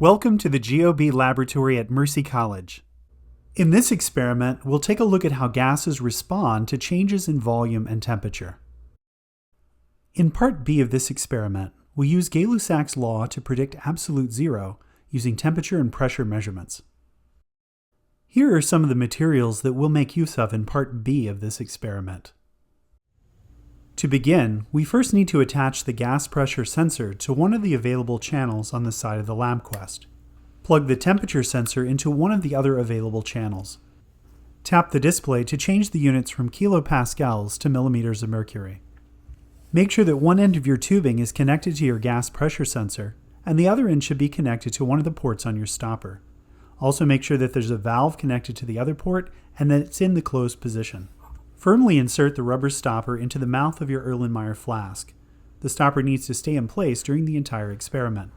Welcome to the GOB laboratory at Mercy College. In this experiment, we'll take a look at how gases respond to changes in volume and temperature. In part B of this experiment, we'll use Gay-Lussac's law to predict absolute zero using temperature and pressure measurements. Here are some of the materials that we'll make use of in part B of this experiment. To begin, we first need to attach the gas pressure sensor to one of the available channels on the side of the LabQuest. Plug the temperature sensor into one of the other available channels. Tap the display to change the units from kilopascals to millimeters of mercury. Make sure that one end of your tubing is connected to your gas pressure sensor, and the other end should be connected to one of the ports on your stopper. Also make sure that there's a valve connected to the other port and that it's in the closed position. Firmly insert the rubber stopper into the mouth of your Erlenmeyer flask. The stopper needs to stay in place during the entire experiment.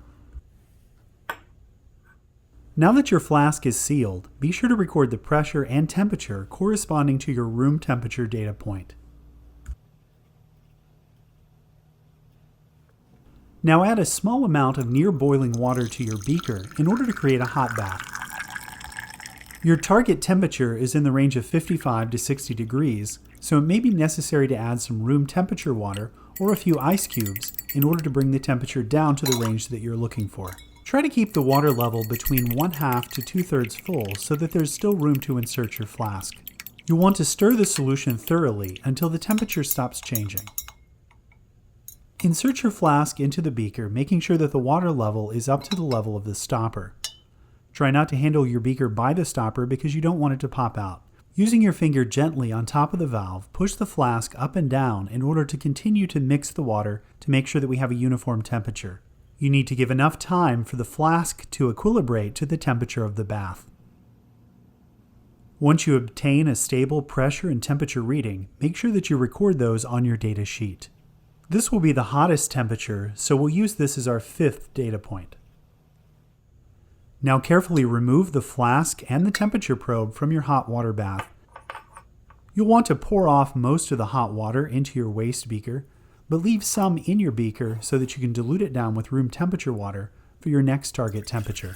Now that your flask is sealed, be sure to record the pressure and temperature corresponding to your room temperature data point. Now add a small amount of near boiling water to your beaker in order to create a hot bath. Your target temperature is in the range of 55 to 60 degrees, so it may be necessary to add some room temperature water or a few ice cubes in order to bring the temperature down to the range that you're looking for. Try to keep the water level between 1/2 to 2/3 full so that there's still room to insert your flask. You'll want to stir the solution thoroughly until the temperature stops changing. Insert your flask into the beaker, making sure that the water level is up to the level of the stopper. Try not to handle your beaker by the stopper because you don't want it to pop out. Using your finger gently on top of the valve, push the flask up and down in order to continue to mix the water to make sure that we have a uniform temperature. You need to give enough time for the flask to equilibrate to the temperature of the bath. Once you obtain a stable pressure and temperature reading, make sure that you record those on your data sheet. This will be the hottest temperature, so we'll use this as our 5th data point. Now carefully remove the flask and the temperature probe from your hot water bath. You'll want to pour off most of the hot water into your waste beaker, but leave some in your beaker so that you can dilute it down with room temperature water for your next target temperature.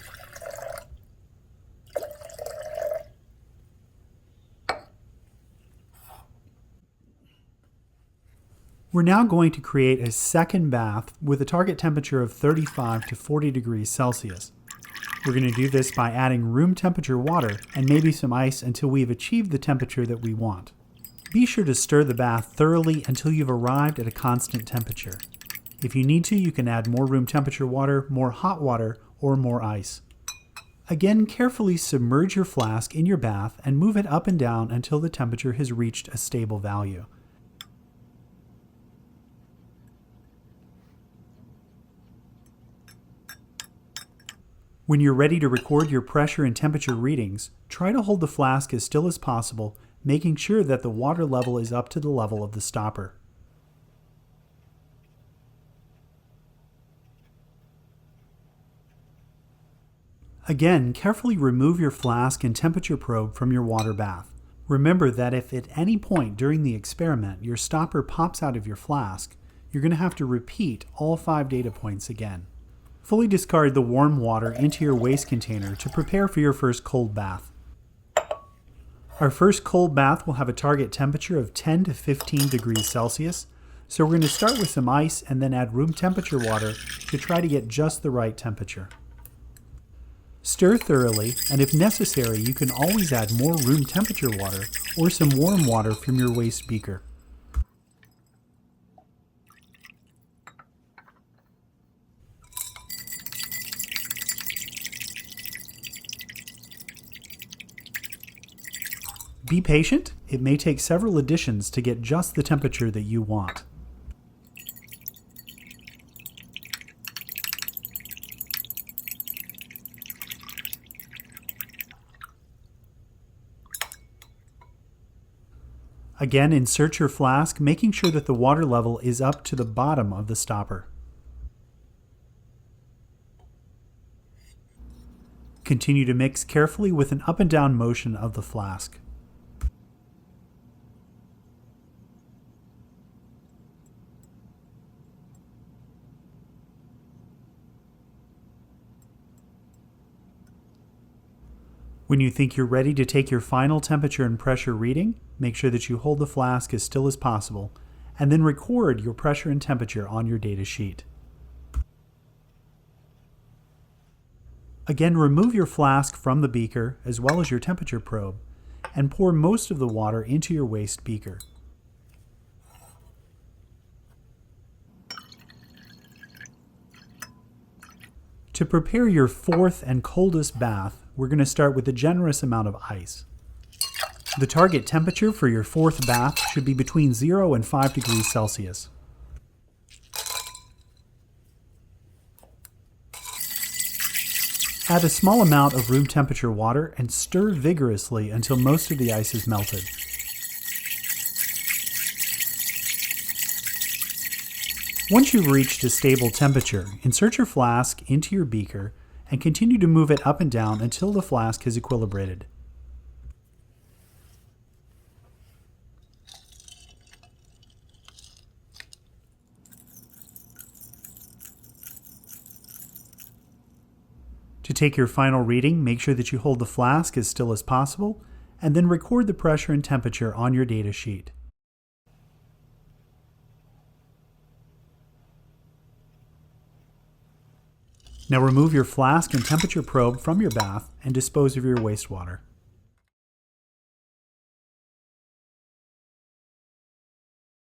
We're now going to create a second bath with a target temperature of 35 to 40 degrees Celsius. We're going to do this by adding room temperature water and maybe some ice until we've achieved the temperature that we want. Be sure to stir the bath thoroughly until you've arrived at a constant temperature. If you need to, you can add more room temperature water, more hot water, or more ice. Again, carefully submerge your flask in your bath and move it up and down until the temperature has reached a stable value. When you're ready to record your pressure and temperature readings, try to hold the flask as still as possible, making sure that the water level is up to the level of the stopper. Again, carefully remove your flask and temperature probe from your water bath. Remember that if at any point during the experiment your stopper pops out of your flask, you're going to have to repeat all 5 data points again. Fully discard the warm water into your waste container to prepare for your first cold bath. Our first cold bath will have a target temperature of 10 to 15 degrees Celsius, so we're going to start with some ice and then add room temperature water to try to get just the right temperature. Stir thoroughly, and if necessary, you can always add more room temperature water or some warm water from your waste beaker. Be patient. It may take several additions to get just the temperature that you want. Again, insert your flask, making sure that the water level is up to the bottom of the stopper. Continue to mix carefully with an up and down motion of the flask. When you think you're ready to take your final temperature and pressure reading, make sure that you hold the flask as still as possible, and then record your pressure and temperature on your data sheet. Again, remove your flask from the beaker as well as your temperature probe, and pour most of the water into your waste beaker. To prepare your fourth and coldest bath, we're going to start with a generous amount of ice. The target temperature for your fourth bath should be between 0 and 5 degrees Celsius. Add a small amount of room temperature water and stir vigorously until most of the ice is melted. Once you've reached a stable temperature, insert your flask into your beaker and continue to move it up and down until the flask has equilibrated. To take your final reading, make sure that you hold the flask as still as possible, and then record the pressure and temperature on your data sheet. Now remove your flask and temperature probe from your bath and dispose of your wastewater.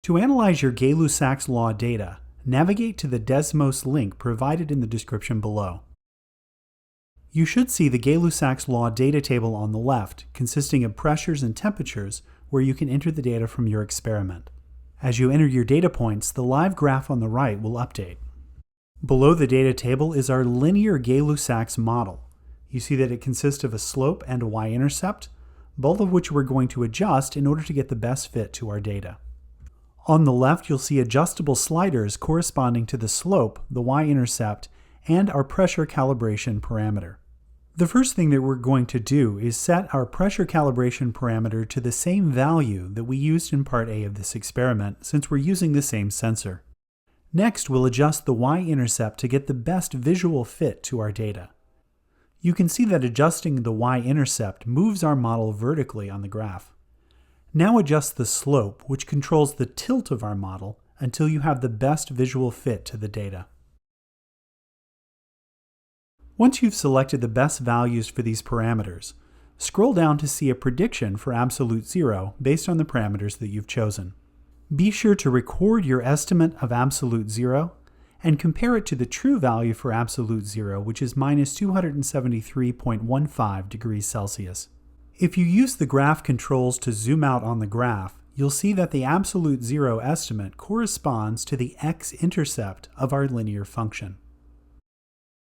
To analyze your Gay-Lussac's law data, navigate to the Desmos link provided in the description below. You should see the Gay-Lussac's law data table on the left, consisting of pressures and temperatures, where you can enter the data from your experiment. As you enter your data points, the live graph on the right will update. Below the data table is our linear Gay-Lussac's model. You see that it consists of a slope and a y-intercept, both of which we're going to adjust in order to get the best fit to our data. On the left, you'll see adjustable sliders corresponding to the slope, the y-intercept, and our pressure calibration parameter. The first thing that we're going to do is set our pressure calibration parameter to the same value that we used in part A of this experiment, since we're using the same sensor. Next, we'll adjust the y-intercept to get the best visual fit to our data. You can see that adjusting the y-intercept moves our model vertically on the graph. Now adjust the slope, which controls the tilt of our model, until you have the best visual fit to the data. Once you've selected the best values for these parameters, scroll down to see a prediction for absolute zero based on the parameters that you've chosen. Be sure to record your estimate of absolute zero and compare it to the true value for absolute zero, which is minus 273.15 degrees Celsius. If you use the graph controls to zoom out on the graph, you'll see that the absolute zero estimate corresponds to the x-intercept of our linear function.